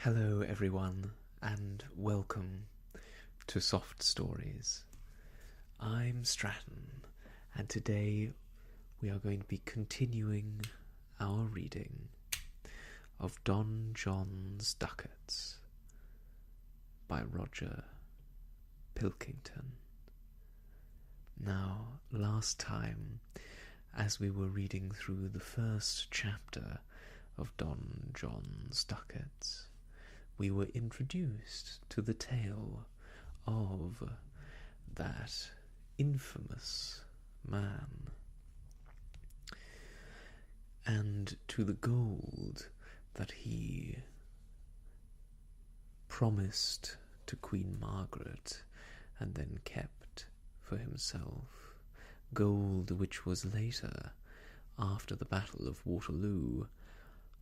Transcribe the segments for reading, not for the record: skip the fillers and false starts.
Hello everyone, and welcome to Soft Stories. I'm Stratton, and today we are going to be continuing our reading of Don John's Ducats by Roger Pilkington. Now, last time, as we were reading through the first chapter of Don John's Ducats, we were introduced to the tale of that infamous man and to the gold that he promised to Queen Margaret and then kept for himself, gold which was later, after the Battle of Waterloo,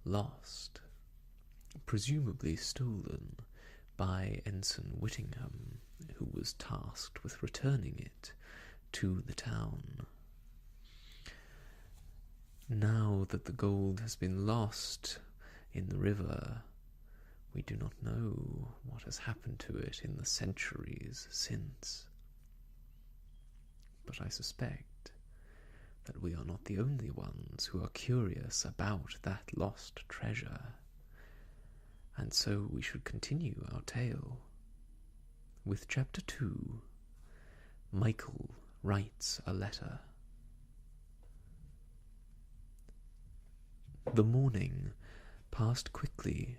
lost, presumably stolen by Ensign Whittingham, who was tasked with returning it to the town. Now that the gold has been lost in the river, we do not know what has happened to it in the centuries since. But I suspect that we are not the only ones who are curious about that lost treasure. And so we should continue our tale with Chapter 2, Michael Writes a Letter. The morning passed quickly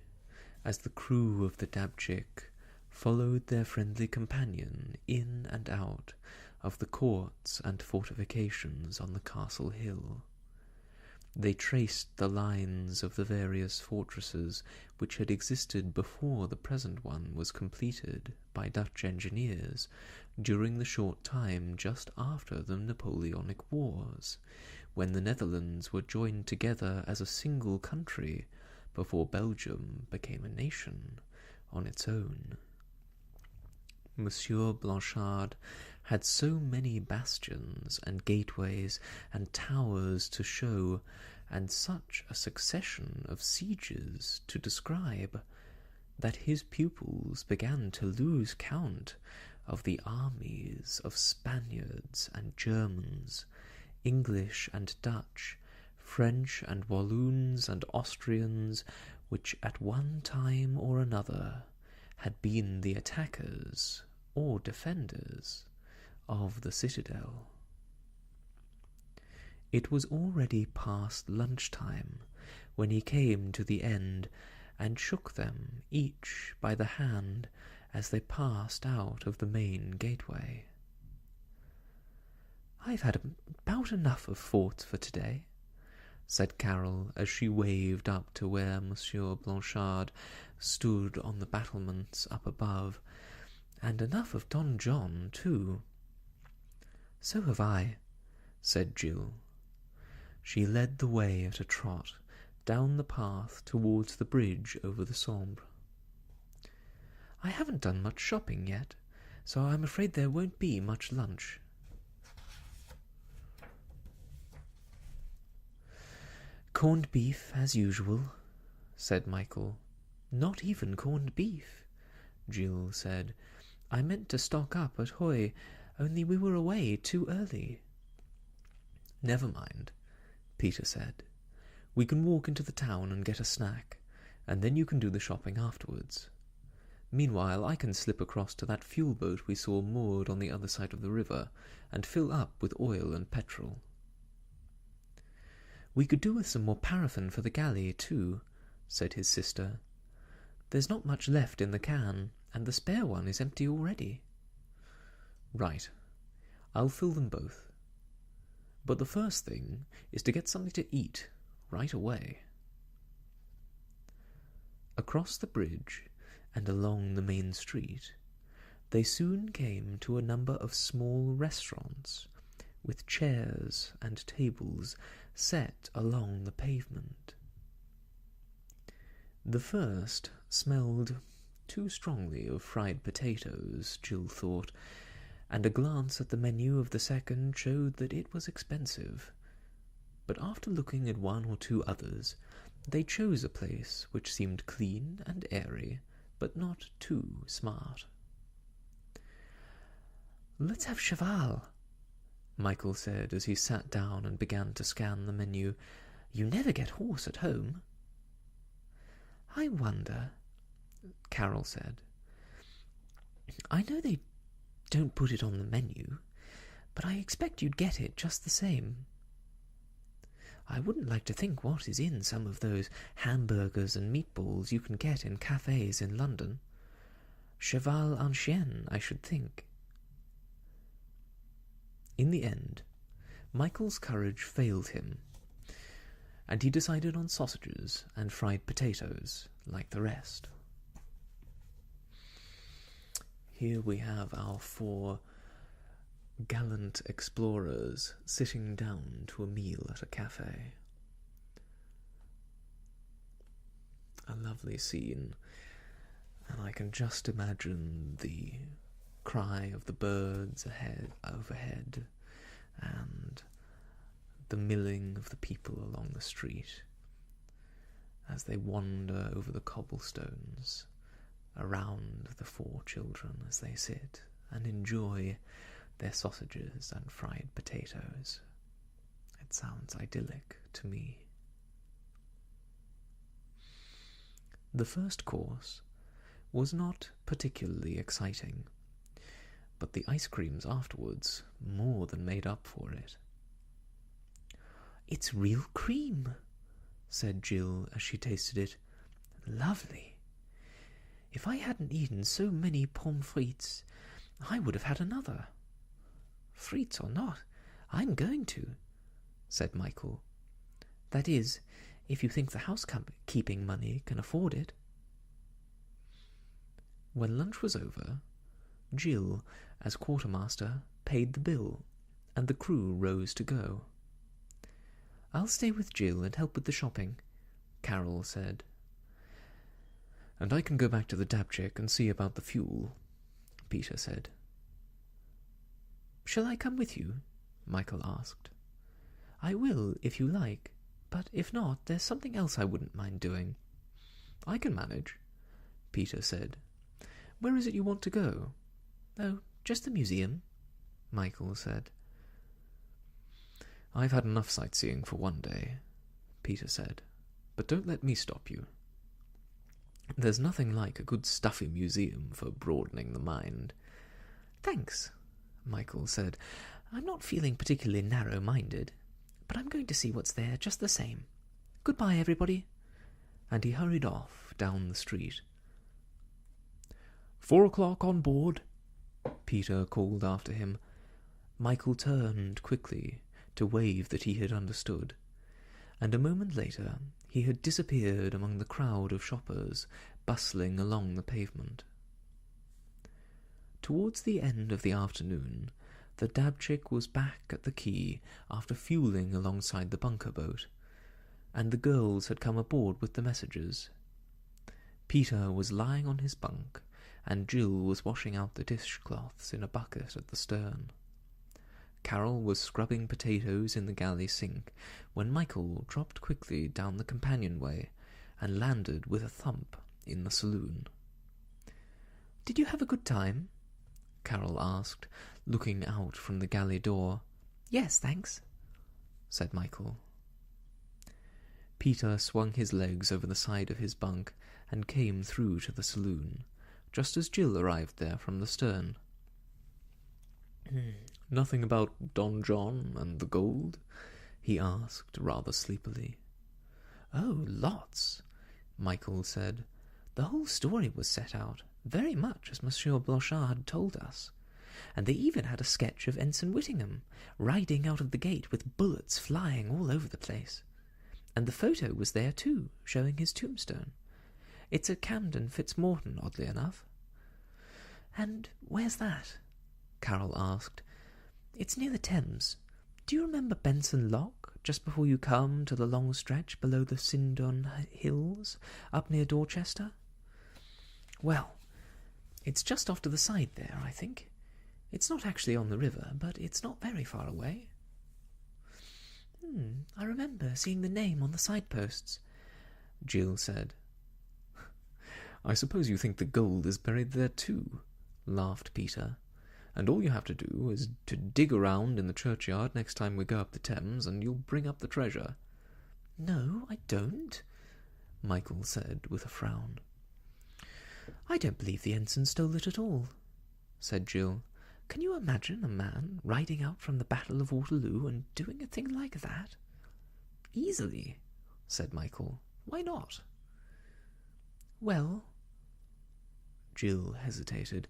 as the crew of the Dabchick followed their friendly companion in and out of the courts and fortifications on the castle hill. They traced the lines of the various fortresses which had existed before the present one was completed by Dutch engineers during the short time just after the Napoleonic Wars, when the Netherlands were joined together as a single country before Belgium became a nation on its own. Monsieur Blanchard had so many bastions and gateways and towers to show, and such a succession of sieges to describe, that his pupils began to lose count of the armies of Spaniards and Germans, English and Dutch, French and Walloons and Austrians, which at one time or another had been the attackers or defenders of the citadel. It was already past lunchtime when he came to the end and shook them each by the hand as they passed out of the main gateway. "I've had about enough of forts for today," said Carol as she waved up to where Monsieur Blanchard stood on the battlements up above, "and enough of Don John, too." "So have I," said Jill. She led the way at a trot down the path towards the bridge over the Sambre. "I haven't done much shopping yet, so I'm afraid there won't be much lunch." "Corned beef, as usual," said Michael. "Not even corned beef," Jill said. "I meant to stock up at Huy, only we were away too early." "Never mind," Peter said. "We can walk into the town and get a snack, and then you can do the shopping afterwards. Meanwhile, I can slip across to that fuel boat we saw moored on the other side of the river and fill up with oil and petrol." "We could do with some more paraffin for the galley, too," said his sister. "There's not much left in the can, and the spare one is empty already." "Right. I'll fill them both. But the first thing is to get something to eat right away." Across the bridge and along the main street, they soon came to a number of small restaurants with chairs and tables set along the pavement. The first smelled too strongly of fried potatoes, Jill thought, and a glance at the menu of the second showed that it was expensive. But after looking at one or two others, They chose a place which seemed clean and airy, but not too smart. "Let's have cheval," Michael said as he sat down and began to scan the menu. "You never get horse at home." "I wonder," Carol said. "I know they don't put it on the menu, but I expect you'd get it just the same. I wouldn't like to think what is in some of those hamburgers and meatballs you can get in cafes in London. Cheval en chien, I should think." In the end, Michael's courage failed him, and he decided on sausages and fried potatoes like the rest. Here we have our 4 gallant explorers sitting down to a meal at a cafe. A lovely scene, and I can just imagine the cry of the birds overhead, and the milling of the people along the street as they wander over the cobblestones around the 4 children as they sit and enjoy their sausages and fried potatoes. It sounds idyllic to me. The first course was not particularly exciting, but the ice creams afterwards more than made up for it. "It's real cream," said Jill as she tasted it. "Lovely. If I hadn't eaten so many pommes frites, I would have had another." "Frites or not, I'm going to," said Michael. "That is, if you think the housekeeping money can afford it." When lunch was over, Jill, as quartermaster, paid the bill, and the crew rose to go. "I'll stay with Jill and help with the shopping," Carol said. "And I can go back to the Dabchick and see about the fuel," Peter said. "Shall I come with you?" Michael asked. "I will, if you like, but if not, there's something else I wouldn't mind doing." "I can manage," Peter said. "Where is it you want to go?" "Oh, just the museum," Michael said. "I've had enough sightseeing for one day," Peter said, "but don't let me stop you. There's nothing like a good stuffy museum for broadening the mind." "Thanks," Michael said. "I'm not feeling particularly narrow-minded, but I'm going to see what's there just the same. Goodbye, everybody." And he hurried off down the street. 4 o'clock on board," Peter called after him. Michael turned quickly to wave that he had understood, and a moment later he had disappeared among the crowd of shoppers bustling along the pavement. Towards the end of the afternoon, the Dabchick was back at the quay after fueling alongside the bunker boat, and the girls had come aboard with the messages. Peter was lying on his bunk, and Jill was washing out the dishcloths in a bucket at the stern. Carol was scrubbing potatoes in the galley sink when Michael dropped quickly down the companionway and landed with a thump in the saloon. "Did you have a good time?" Carol asked, looking out from the galley door. "Yes, thanks," said Michael. Peter swung his legs over the side of his bunk and came through to the saloon, just as Jill arrived there from the stern. "Nothing about Don John and the gold?" he asked, rather sleepily. "Oh, lots," Michael said. "The whole story was set out, very much as Monsieur Blanchard had told us, and they even had a sketch of Ensign Whittingham riding out of the gate with bullets flying all over the place. And the photo was there too, showing his tombstone. It's at Camden Fitzmorton, oddly enough." "And where's that?" Carol asked. "It's near the Thames. Do you remember Benson Lock, just before you come to the long stretch below the Sindon Hills, up near Dorchester? Well, it's just off to the side there, I think. It's not actually on the river, but it's not very far away." I remember seeing the name on the signposts. Jill said. "I suppose you think the gold is buried there too," laughed Peter. "And all you have to do is to dig around in the churchyard next time we go up the Thames, and you'll bring up the treasure." "No, I don't," Michael said with a frown. "I don't believe the ensign stole it at all," said Jill. "Can you imagine a man riding out from the Battle of Waterloo and doing a thing like that?" "Easily," said Michael. "Why not?" "Well," Jill hesitated.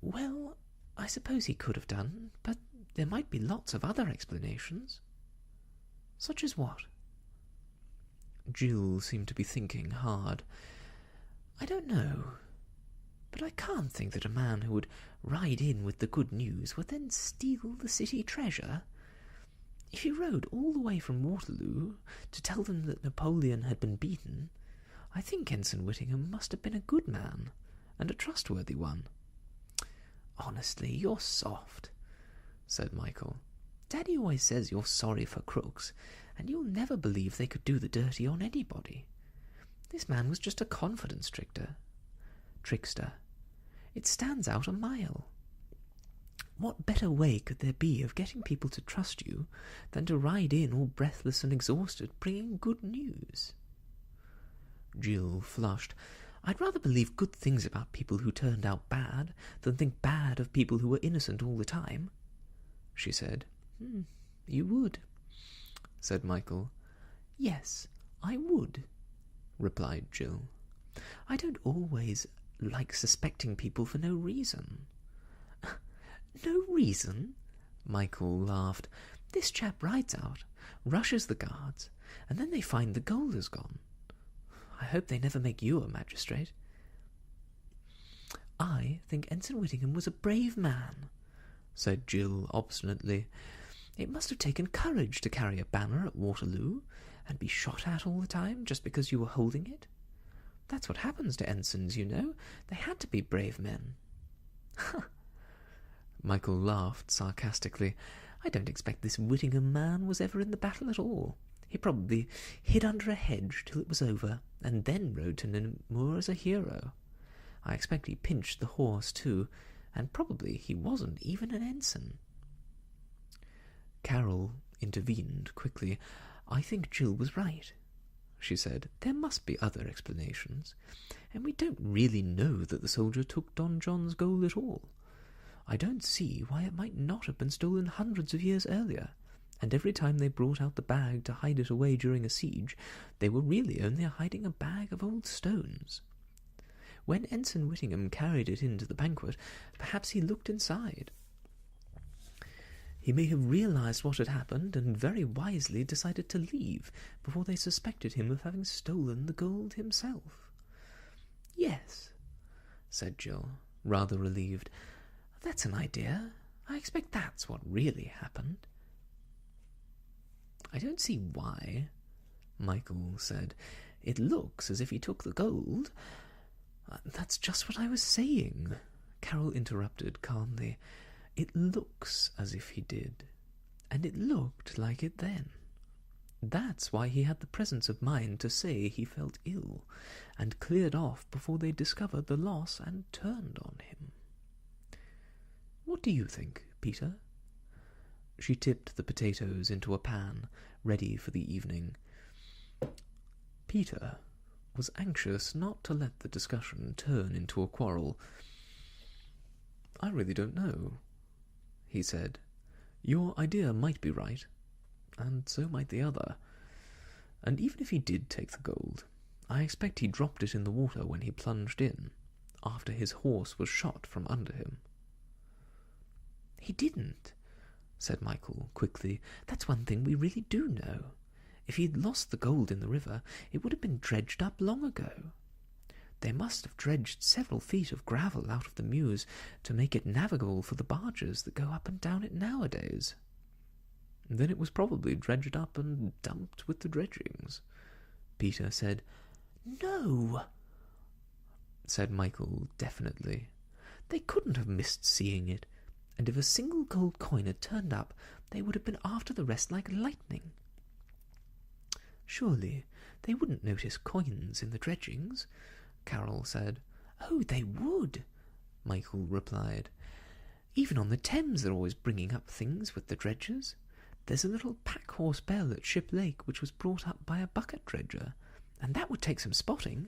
"Well, I suppose he could have done, but there might be lots of other explanations." "Such as what?" Jill seemed to be thinking hard. "I don't know, but I can't think that a man who would ride in with the good news would then steal the city treasure. If he rode all the way from Waterloo to tell them that Napoleon had been beaten, I think Ensign Whittingham must have been a good man, and a trustworthy one." "Honestly, you're soft," said Michael. "Daddy always says you're sorry for crooks, and you'll never believe they could do the dirty on anybody. This man was just a confidence trickster. It stands out a mile. What better way could there be of getting people to trust you than to ride in all breathless and exhausted, bringing good news?" Jill flushed. "I'd rather believe good things about people who turned out bad than think bad of people who were innocent all the time," she said. "You would," said Michael. "Yes, I would," replied Jill. "I don't always like suspecting people for no reason." "No reason?" Michael laughed. "This chap rides out, rushes the guards, and then they find the gold is gone. I hope they never make you a magistrate." "I think Ensign Whittingham was a brave man," said Jill obstinately. "It must have taken courage to carry a banner at Waterloo and be shot at all the time just because you were holding it. That's what happens to ensigns, you know. They had to be brave men." Michael laughed sarcastically. "I don't expect this Whittingham man was ever in the battle at all. He probably hid under a hedge till it was over, and then rode to Namur as a hero. I expect he pinched the horse too, and probably he wasn't even an ensign." Carol intervened quickly. "I think Jill was right," she said. "There must be other explanations, and we don't really know that the soldier took Don John's gold at all. I don't see why it might not have been stolen hundreds of years earlier, and every time they brought out the bag to hide it away during a siege, they were really only hiding a bag of old stones. When Ensign Whittingham carried it into the banquet, perhaps he looked inside. He may have realized what had happened and very wisely decided to leave before they suspected him of having stolen the gold himself." "Yes," said Jill, rather relieved. "That's an idea. I expect that's what really happened." "I don't see why," Michael said. "It looks as if he took the gold." "That's just what I was saying," Carol interrupted calmly. "It looks as if he did, and it looked like it then. That's why he had the presence of mind to say he felt ill, and cleared off before they discovered the loss and turned on him. What do you think, Peter?" She tipped the potatoes into a pan, ready for the evening. Peter was anxious not to let the discussion turn into a quarrel. "I really don't know," he said. "Your idea might be right, and so might the other. And even if he did take the gold, I expect he dropped it in the water when he plunged in, after his horse was shot from under him." "He didn't," said Michael quickly. "That's one thing we really do know. If he'd lost the gold in the river, it would have been dredged up long ago. They must have dredged several feet of gravel out of the Meuse to make it navigable for the barges that go up and down it nowadays." "Then it was probably dredged up and dumped with the dredgings," Peter said. "No," said Michael definitely. "They couldn't have missed seeing it, and if a single gold coin had turned up, they would have been after the rest like lightning. Surely They wouldn't notice coins in the dredgings, Carol said. Oh, they would, Michael replied. Even on the Thames they're always bringing up things with the dredgers. There's a little pack-horse bell at Ship Lake which was brought up by a bucket dredger, and that would take some spotting.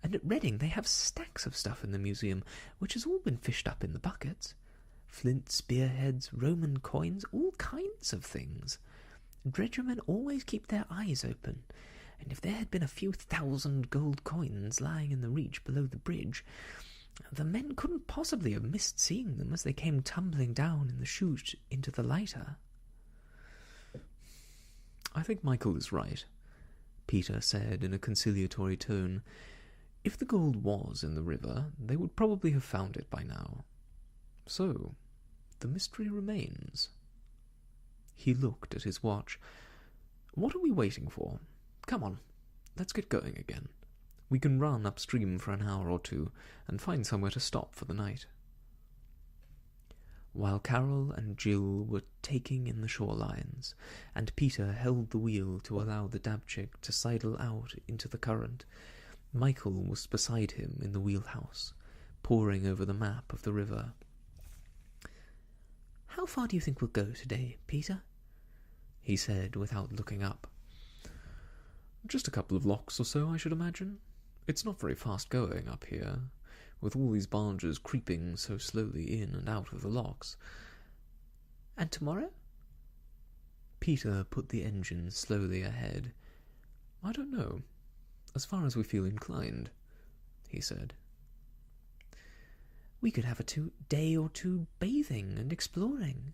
And at Reading they have stacks of stuff in the museum which has all been fished up in the buckets. Flint spearheads, Roman coins, all kinds of things. Dredgermen always keep their eyes open, and if there had been a few thousand gold coins lying in the reach below the bridge, the men couldn't possibly have missed seeing them as they came tumbling down in the chute into the lighter. I think Michael is right, Peter said in a conciliatory tone. If the gold was in the river, they would probably have found it by now. So, the mystery remains. He looked at his watch. What are we waiting for? Come on, let's get going again. We can run upstream for an hour or two and find somewhere to stop for the night. While Carol and Jill were taking in the shorelines, and Peter held the wheel to allow the Dabchick to sidle out into the current, Michael was beside him in the wheelhouse, poring over the map of the river. How far do you think we'll go today, Peter? He said without looking up. Just a couple of locks or so, I should imagine. It's not very fast going up here, with all these barges creeping so slowly in and out of the locks. And tomorrow? Peter put the engine slowly ahead. I don't know. As far as we feel inclined, he said. We could have a day or two bathing and exploring,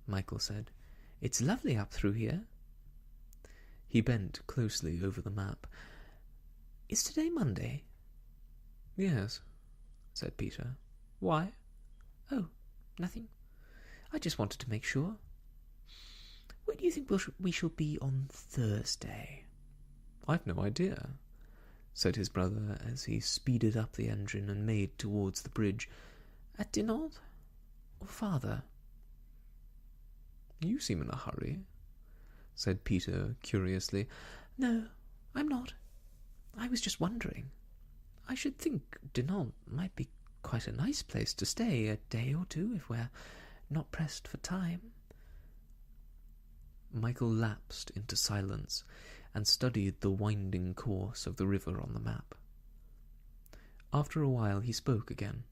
Michael said. It's lovely up through here. He bent closely over the map. Is today Monday? Yes, said Peter. Why? Oh, nothing. I just wanted to make sure. Where do you think we shall be on Thursday? I've no idea, said his brother as he speeded up the engine and made towards the bridge. At Dinant? Or farther? You seem in a hurry, said Peter curiously. No, I'm not. I was just wondering. I should think Dinant might be quite a nice place to stay a day or two if we're not pressed for time. Michael lapsed into silence and studied the winding course of the river on the map. After a while he spoke again.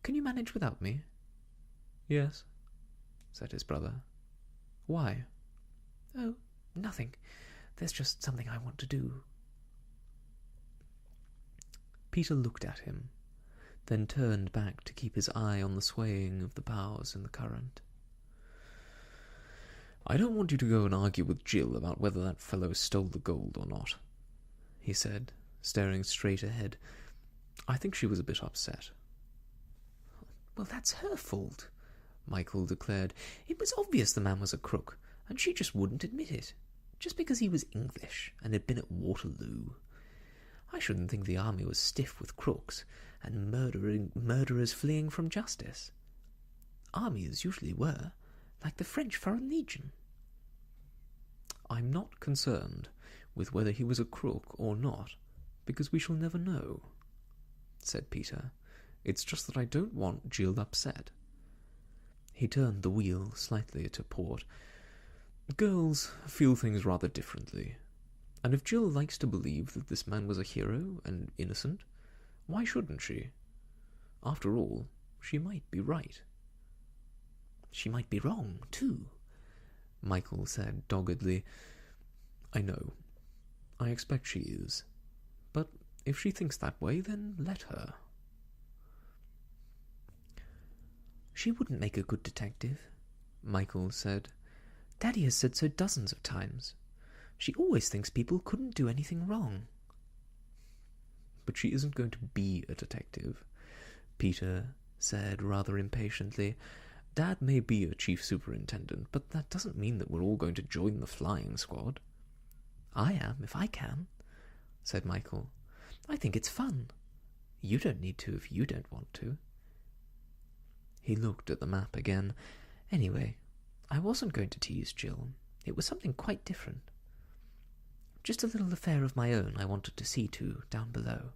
Can you manage without me? Yes, said his brother. Why? Oh, nothing. There's just something I want to do. Peter looked at him, then turned back to keep his eye on the swaying of the bows in the current. I don't want you to go and argue with Jill about whether that fellow stole the gold or not, he said, staring straight ahead. I think she was a bit upset. Well, that's her fault, Michael declared. It was obvious the man was a crook, and she just wouldn't admit it, just because he was English and had been at Waterloo. I shouldn't think the army was stiff with crooks and murderers fleeing from justice. Armies usually were, like the French Foreign Legion. I'm not concerned with whether he was a crook or not, because we shall never know, said Peter. It's just that I don't want Jill upset. He turned the wheel slightly to port. Girls feel things rather differently, and if Jill likes to believe that this man was a hero and innocent, why shouldn't she? After all, she might be right. She might be wrong, too, Michael said doggedly. I know. I expect she is. But if she thinks that way, then let her. She wouldn't make a good detective, Michael said. Daddy has said so dozens of times. She always thinks people couldn't do anything wrong. But she isn't going to be a detective, Peter said rather impatiently. Dad may be a chief superintendent, but that doesn't mean that we're all going to join the flying squad. I am, if I can, said Michael. I think it's fun. You don't need to if you don't want to. He looked at the map again. Anyway, I wasn't going to tease Jill. It was something quite different. Just a little affair of my own I wanted to see to down below."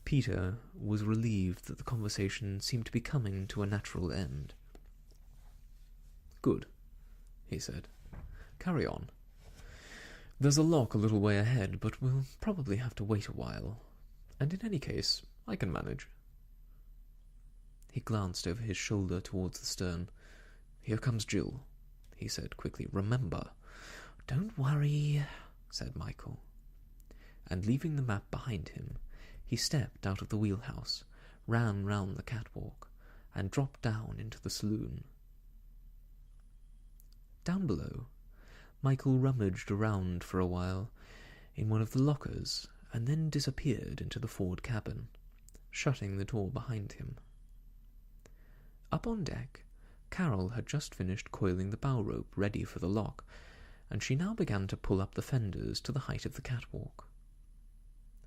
Peter was relieved that the conversation seemed to be coming to a natural end. "Good," he said. "Carry on. There's a lock a little way ahead, but we'll probably have to wait a while. And in any case, I can manage." He glanced over his shoulder towards the stern. "Here comes Jill," he said quickly. "Remember—" "Don't worry," said Michael. And leaving the map behind him, he stepped out of the wheelhouse, ran round the catwalk, and dropped down into the saloon. Down below, Michael rummaged around for a while in one of the lockers and then disappeared into the forward cabin, shutting the door behind him. Up on deck, Carol had just finished coiling the bow rope ready for the lock, and she now began to pull up the fenders to the height of the catwalk.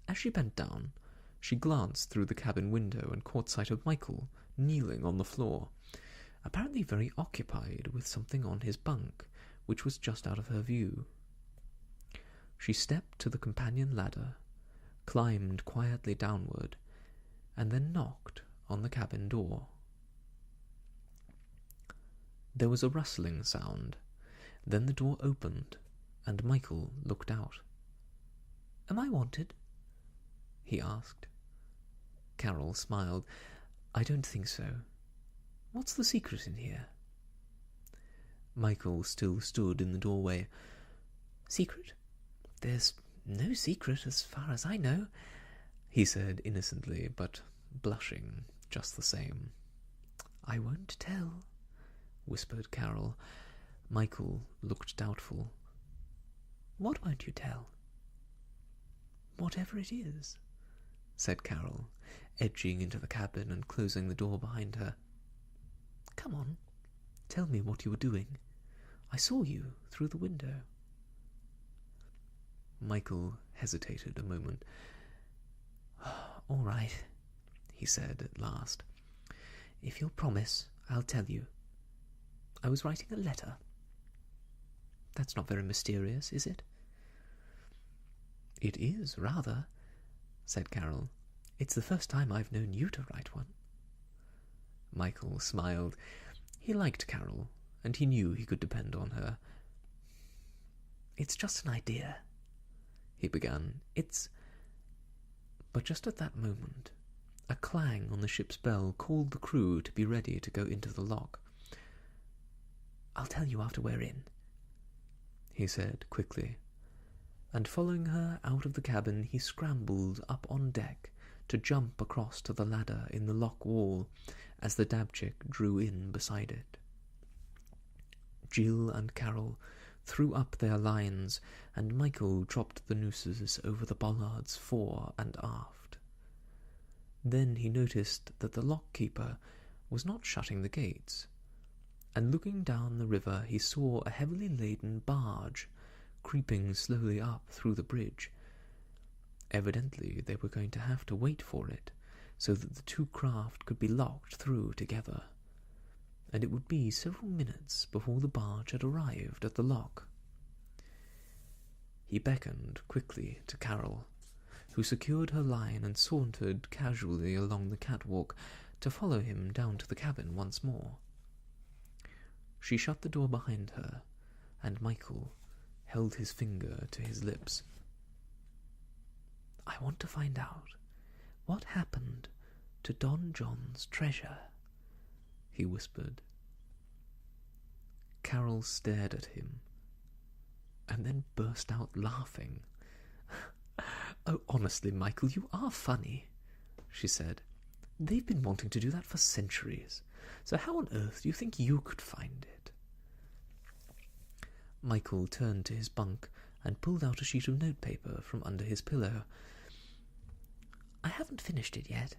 As she bent down, she glanced through the cabin window and caught sight of Michael kneeling on the floor, apparently very occupied with something on his bunk, which was just out of her view. She stepped to the companion ladder, climbed quietly downward, and then knocked on the cabin door. There was a rustling sound. Then the door opened, and Michael looked out. "Am I wanted?" he asked. Carol smiled. "I don't think so. What's the secret in here?" Michael still stood in the doorway. "Secret? There's no secret as far as I know," he said innocently, but blushing just the same. "I won't tell," whispered Carol. Michael looked doubtful. "What won't you tell?" "Whatever it is," said Carol, edging into the cabin and closing the door behind her. "Come on, tell me what you were doing. I saw you through the window." Michael hesitated a moment. "All right," he said at last. "If you'll promise, I'll tell you. I was writing a letter. That's not very mysterious, is it?" "It is, rather," said Carol. "It's the first time I've known you to write one." Michael smiled. He liked Carol, and he knew he could depend on her. "It's just an idea," he began. But just at that moment, a clang on the ship's bell called the crew to be ready to go into the lock. "I'll tell you after we're in," he said quickly, and following her out of the cabin, he scrambled up on deck to jump across to the ladder in the lock wall as the dabchick drew in beside it. Jill and Carol threw up their lines, and Michael dropped the nooses over the bollards fore and aft. Then he noticed that the lock-keeper was not shutting the gates, and looking down the river he saw a heavily laden barge creeping slowly up through the bridge. Evidently they were going to have to wait for it, so that the two craft could be locked through together, and it would be several minutes before the barge had arrived at the lock. He beckoned quickly to Carol, who secured her line and sauntered casually along the catwalk to follow him down to the cabin once more. She shut the door behind her, and Michael held his finger to his lips. "I want to find out what happened to Don John's treasure," he whispered. Carol stared at him, and then burst out laughing. "Oh, honestly, Michael, you are funny," she said. "They've been wanting to do that for centuries. So how on earth do you think you could find it?" Michael turned to his bunk and pulled out a sheet of notepaper from under his pillow. "I haven't finished it yet,"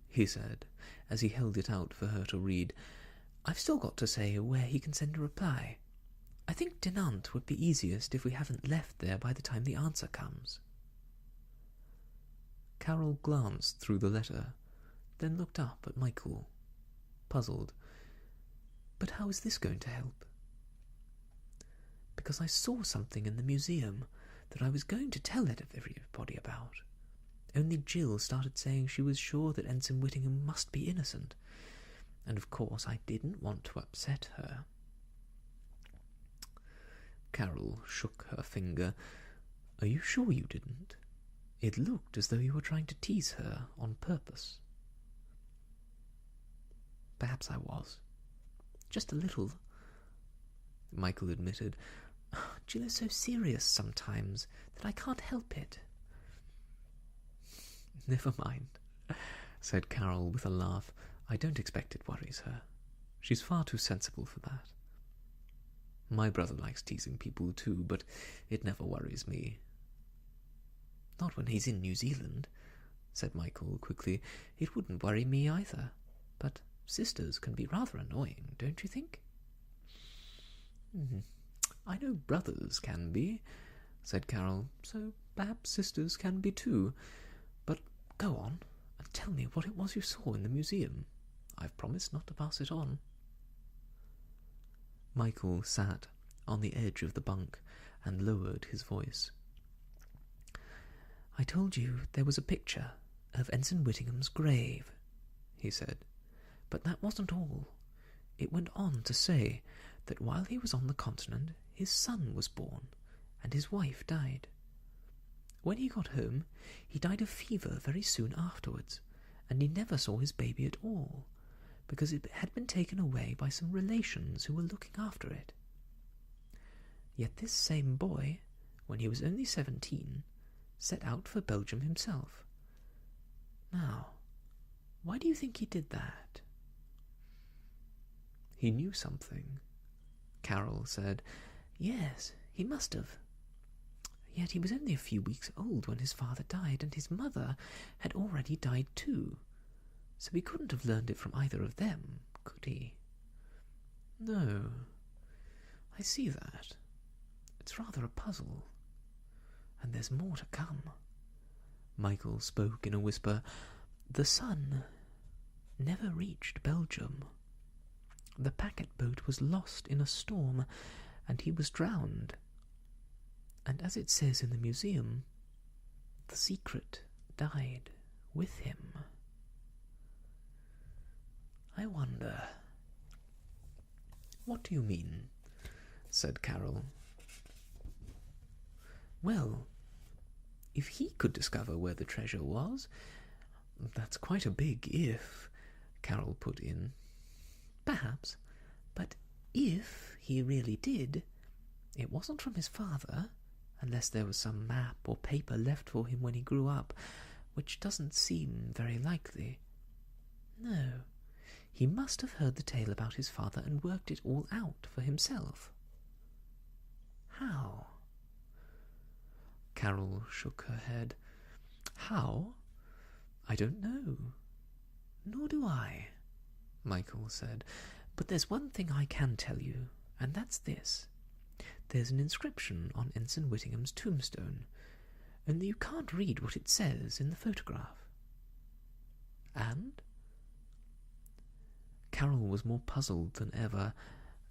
he said, as he held it out for her to read. "I've still got to say where he can send a reply. I think Dinant would be easiest if we haven't left there by the time the answer comes." Carol glanced through the letter, then looked up at Michael, puzzled. "But how is this going to help?" because I saw something in the museum that I was going to tell everybody about. Only Jill started saying she was sure that Ensign Whittingham must be innocent, and of course I didn't want to upset her." Carol shook her finger. "Are you sure you didn't? It looked as though you were trying to tease her on purpose." "Perhaps I was. Just a little," Michael admitted. "Jill is so serious sometimes that I can't help it." "Never mind," said Carol with a laugh. "I don't expect it worries her. She's far too sensible for that. My brother likes teasing people too, but it never worries me." "Not when he's in New Zealand," said Michael quickly. "It wouldn't worry me either. But sisters can be rather annoying, don't you think?" "I know brothers can be," said Carol, "so perhaps sisters can be too. But go on and tell me what it was you saw in the museum. I've promised not to pass it on." Michael sat on the edge of the bunk and lowered his voice. "I told you there was a picture of Ensign Whittingham's grave," he said. "But that wasn't all. It went on to say that while he was on the continent, his son was born, and his wife died. When he got home, he died of fever very soon afterwards, and he never saw his baby at all, because it had been taken away by some relations who were looking after it. Yet this same boy, when he was only 17, set out for Belgium himself. Now, why do you think he did that?" "He knew something," Carol said. "Yes, he must have. Yet he was only a few weeks old when his father died, and his mother had already died too, so he couldn't have learned it from either of them, could he?" "No, I see that. It's rather a puzzle. And there's more to come." Michael spoke in a whisper. "The son never reached Belgium. The packet boat was lost in a storm, and he was drowned. And as it says in the museum, the secret died with him." "I wonder." "What do you mean?" said Carol. "Well, if he could discover where the treasure was—" "That's quite a big if," Carol put in. "Perhaps, but if he really did, it wasn't from his father, unless there was some map or paper left for him when he grew up, which doesn't seem very likely. No, he must have heard the tale about his father and worked it all out for himself." "How?" Carol shook her head. "How? I don't know." "Nor do I," Michael said. "But there's one thing I can tell you, and that's this. There's an inscription on Ensign Whittingham's tombstone, only you can't read what it says in the photograph." "And?" Carol was more puzzled than ever.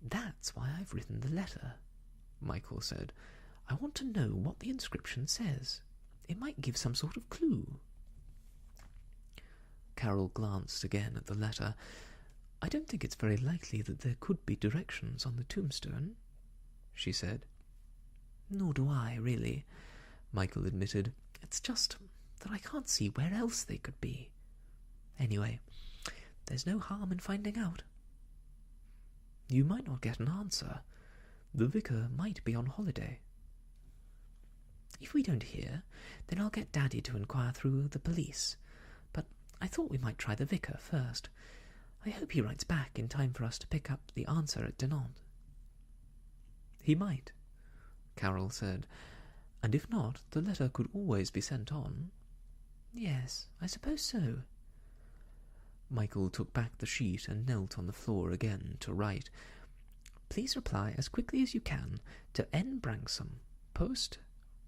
"That's why I've written the letter," Michael said. "I want to know what the inscription says. It might give some sort of clue." Carol glanced again at the letter. "I don't think it's very likely that there could be directions on the tombstone," she said. "Nor do I, really," Michael admitted. "It's just that I can't see where else they could be. Anyway, there's no harm in finding out." "You might not get an answer. The vicar might be on holiday." "If we don't hear, then I'll get Daddy to inquire through the police. But I thought we might try the vicar first. I hope he writes back in time for us to pick up the answer at Dinant." "He might," Carol said. "And if not, the letter could always be sent on." "Yes, I suppose so." Michael took back the sheet and knelt on the floor again to write. "Please reply as quickly as you can to N. Branksome, Poste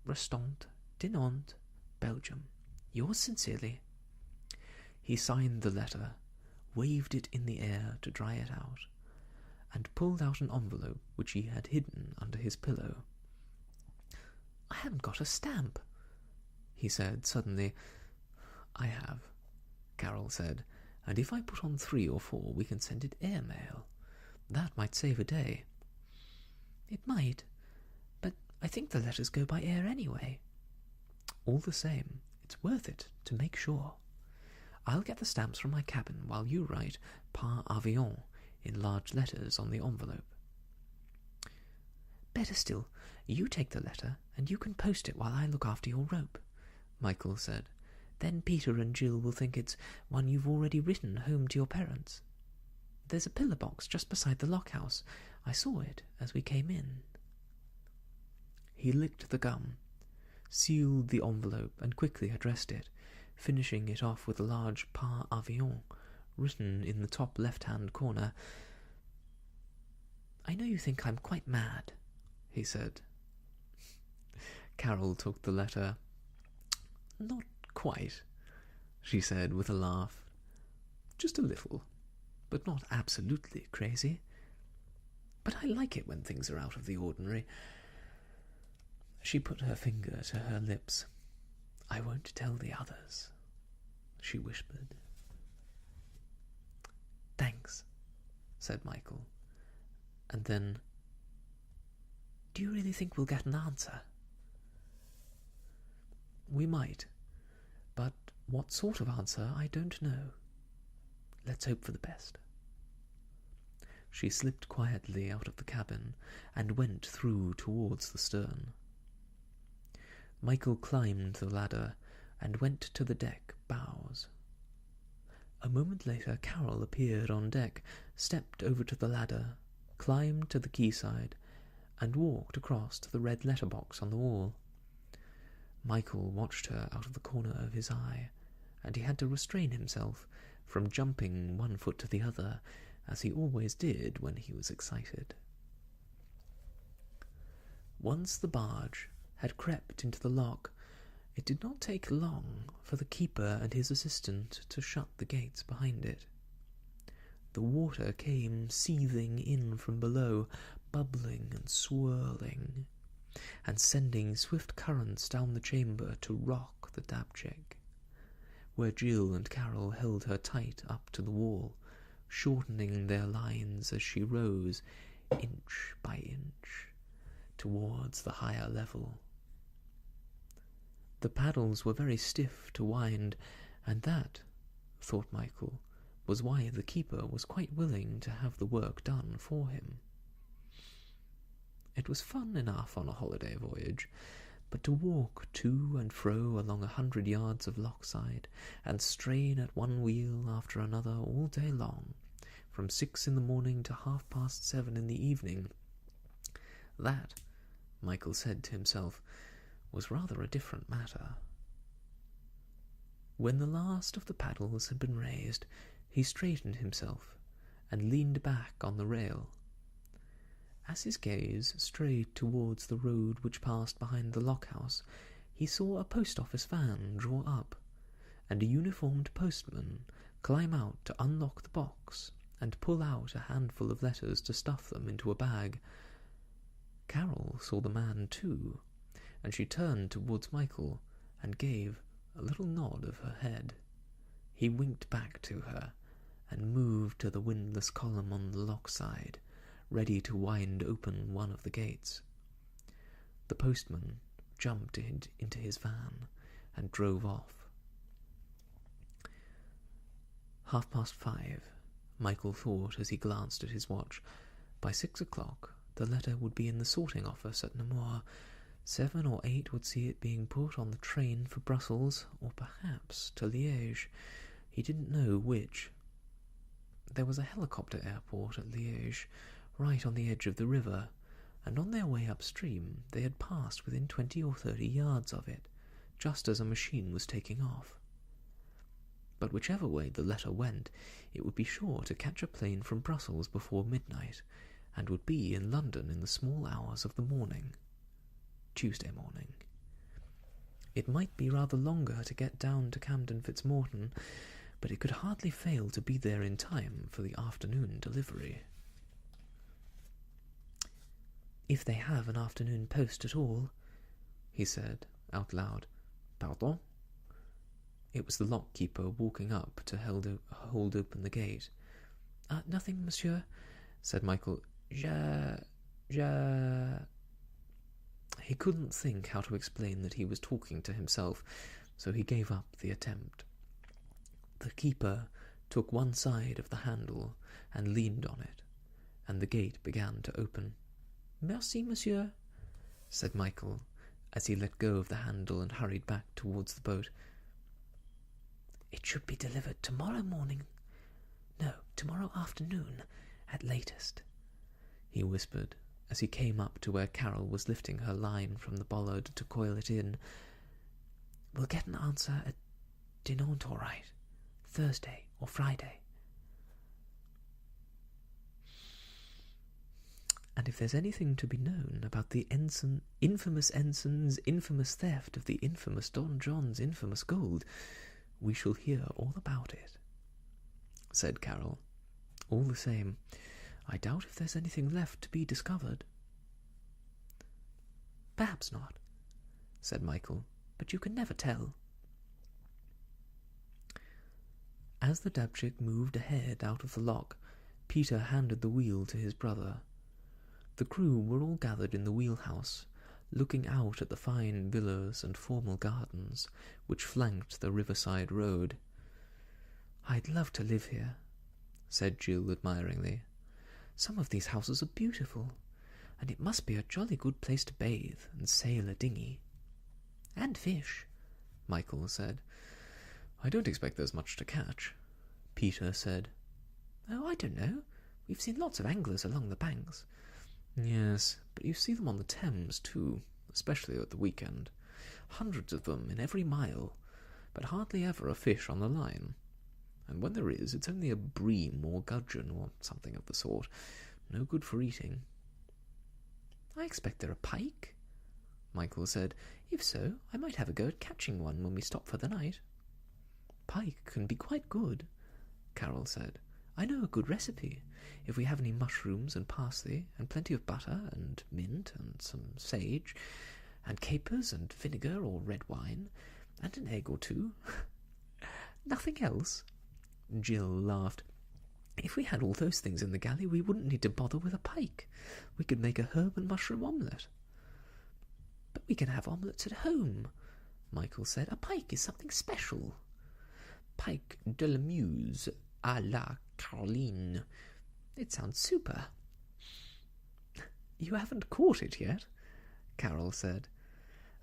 Restante, Dinant, Belgium. Yours sincerely." He signed the letter, waved it in the air to dry it out, and pulled out an envelope which he had hidden under his pillow. "I haven't got a stamp," he said suddenly. "I have," Carol said, "and if I put on 3 or 4, we can send it airmail. That might save a day." "It might, but I think the letters go by air anyway." "All the same, it's worth it to make sure. I'll get the stamps from my cabin while you write par avion in large letters on the envelope." "Better still, you take the letter and you can post it while I look after your rope," Michael said. "Then Peter and Jill will think it's one you've already written home to your parents. There's a pillar box just beside the lockhouse. I saw it as we came in." He licked the gum, sealed the envelope, and quickly addressed it, finishing it off with a large par avion written in the top left-hand corner. "I know you think I'm quite mad," he said. Carol took the letter. "Not quite," she said with a laugh. "Just a little, but not absolutely crazy. But I like it when things are out of the ordinary." She put her finger to her lips. "I won't tell the others," she whispered. "Thanks," said Michael. And then, "Do you really think we'll get an answer?" "We might, but what sort of answer I don't know. Let's hope for the best." She slipped quietly out of the cabin and went through towards the stern. Michael climbed the ladder and went to the deck bows. A moment later Carol appeared on deck, stepped over to the ladder, climbed to the quayside, and walked across to the red letterbox on the wall. Michael watched her out of the corner of his eye, and he had to restrain himself from jumping one foot to the other, as he always did when he was excited. Once the barge had crept into the lock, it did not take long for the keeper and his assistant to shut the gates behind it. The water came seething in from below, bubbling and swirling, and sending swift currents down the chamber to rock the Dabchick, where Jill and Carol held her tight up to the wall, shortening their lines as she rose, inch by inch, towards the higher level. The paddles were very stiff to wind, and that, thought Michael, was why the keeper was quite willing to have the work done for him. It was fun enough on a holiday voyage, but to walk to and fro along 100 yards of lockside, and strain at one wheel after another all day long, from 6 in the morning to 7:30 in the evening, that, Michael said to himself, was rather a different matter. When the last of the paddles had been raised, he straightened himself and leaned back on the rail. As his gaze strayed towards the road which passed behind the lockhouse, he saw a post-office van draw up, and a uniformed postman climb out to unlock the box and pull out a handful of letters to stuff them into a bag. Carol saw the man too, and she turned towards Michael and gave a little nod of her head. He winked back to her and moved to the windlass column on the lock side, ready to wind open one of the gates. The postman jumped into his van and drove off. 5:30, Michael thought as he glanced at his watch. By 6 o'clock the letter would be in the sorting office at Namur. 7 or 8 would see it being put on the train for Brussels, or perhaps to Liège. He didn't know which. There was a helicopter airport at Liège, right on the edge of the river, and on their way upstream they had passed within 20 or 30 yards of it, just as a machine was taking off. But whichever way the letter went, it would be sure to catch a plane from Brussels before midnight, and would be in London in the small hours of the morning. Tuesday morning. It might be rather longer to get down to Camden Fitzmorton, but it could hardly fail to be there in time for the afternoon delivery. "If they have an afternoon post at all," he said out loud. "Pardon?" It was the lock-keeper walking up to hold open the gate. "Nothing, monsieur," said Michael. Je... He couldn't think how to explain that he was talking to himself, so he gave up the attempt. The keeper took one side of the handle and leaned on it, and the gate began to open. "Merci, monsieur," said Michael, as he let go of the handle and hurried back towards the boat. "It should be delivered tomorrow morning. No, tomorrow afternoon, at latest," he whispered, as he came up to where Carol was lifting her line from the bollard to coil it in. "We'll get an answer at Dinant, all right. Thursday or Friday. And if there's anything to be known about the infamous ensign's infamous theft of the infamous Don John's infamous gold, we shall hear all about it," said Carol. "All the same, I doubt if there's anything left to be discovered." "Perhaps not," said Michael, "but you can never tell." As the Dabchick moved ahead out of the lock, Peter handed the wheel to his brother. The crew were all gathered in the wheelhouse, looking out at the fine villas and formal gardens which flanked the riverside road. "I'd love to live here," said Jill admiringly. "Some of these houses are beautiful, and it must be a jolly good place to bathe and sail a dinghy." "And fish," Michael said. "I don't expect there's much to catch," Peter said. "Oh, I don't know. We've seen lots of anglers along the banks." "Yes, but you see them on the Thames, too, especially at the weekend. Hundreds of them in every mile, but hardly ever a fish on the line. And when there is, it's only a bream or gudgeon or something of the sort. No good for eating." "I expect there are pike," Michael said. "If so, I might have a go at catching one when we stop for the night." "Pike can be quite good," Carol said. "I know a good recipe, if we have any mushrooms and parsley, and plenty of butter and mint and some sage, and capers and vinegar or red wine, and an egg or two." "Nothing else?" Jill laughed. "If we had all those things in the galley, we wouldn't need to bother with a pike. We could make a herb and mushroom omelette." "But we can have omelettes at home," Michael said. "A pike is something special. Pike de la Muse à la Caroline. It sounds super." "You haven't caught it yet," Carol said.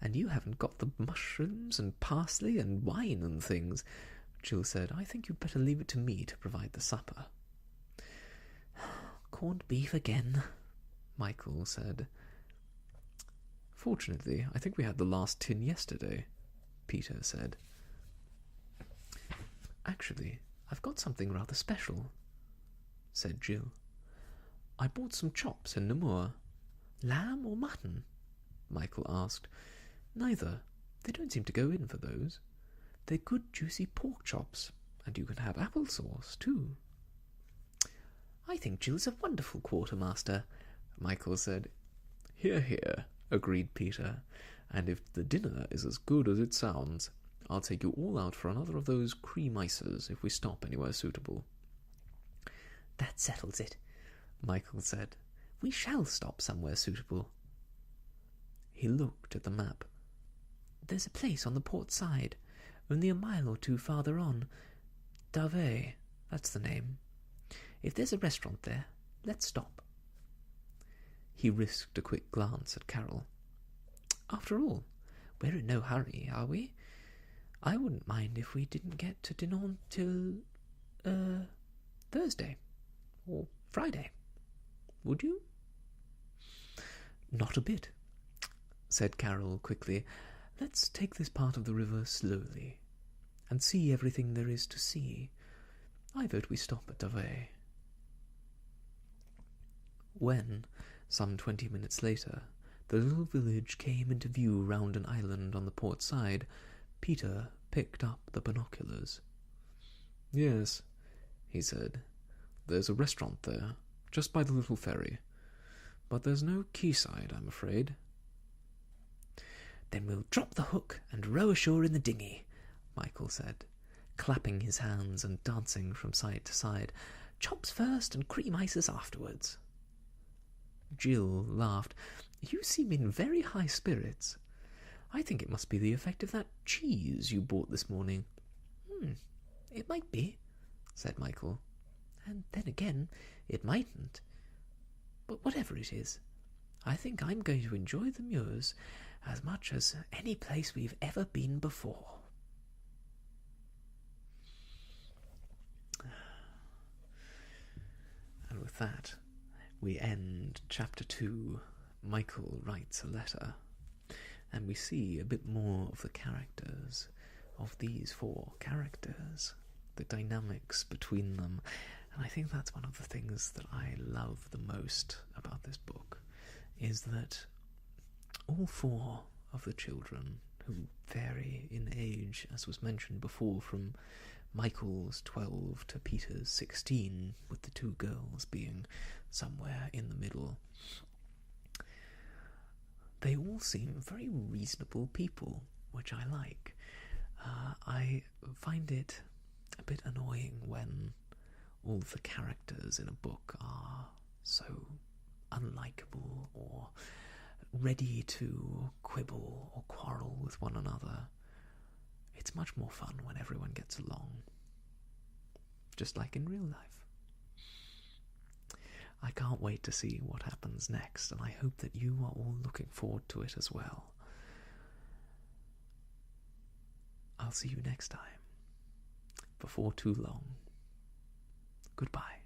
"And you haven't got the mushrooms and parsley and wine and things," Jill said. "I think you'd better leave it to me to provide the supper." "Corned beef again," Michael said. "Fortunately, I think we had the last tin yesterday," Peter said. "Actually, I've got something rather special," said Jill. "I bought some chops in Namur." "Lamb or mutton?" Michael asked. "Neither. They don't seem to go in for those. They're good juicy pork chops, and you can have applesauce, too." "I think Jill's a wonderful quartermaster," Michael said. "Hear, hear," agreed Peter. "And if the dinner is as good as it sounds, I'll take you all out for another of those cream ices if we stop anywhere suitable." "That settles it," Michael said. "We shall stop somewhere suitable." He looked at the map. "There's a place on the port side, only a mile or two farther on. Davay, that's the name. If there's a restaurant there, let's stop." He risked a quick glance at Carol. "After all, we're in no hurry, are we? I wouldn't mind if we didn't get to Dinant till, Thursday or Friday. Would you?" "Not a bit," said Carol quickly. "Let's take this part of the river slowly, and see everything there is to see. I vote we stop at Davay." When, some 20 minutes later, the little village came into view round an island on the port side, Peter picked up the binoculars. "Yes," he said, "there's a restaurant there, just by the little ferry. but there's no quayside, I'm afraid." "Then we'll drop the hook and row ashore in the dinghy," Michael said, clapping his hands and dancing from side to side. "Chops first and cream ices afterwards." Jill laughed. "You seem in very high spirits. I think it must be the effect of that cheese you bought this morning." "It might be," said Michael. "And then again, it mightn't. But whatever it is, I think I'm going to enjoy the Muirs as much as any place we've ever been before." And with that, we end Chapter 2, Michael Writes a Letter, and we see a bit more of the characters, of these 4 characters, the dynamics between them, and I think that's one of the things that I love the most about this book, is that all 4 of the children, who vary in age, as was mentioned before, from Michael's 12 to Peter's 16, with the 2 girls being somewhere in the middle, they all seem very reasonable people, which I like. I find it a bit annoying when all of the characters in a book are so unlikable or ready to quibble or quarrel with one another. It's much more fun when everyone gets along, just like in real life. I can't wait to see what happens next, and I hope that you are all looking forward to it as well. I'll see you next time. Before too long. Goodbye.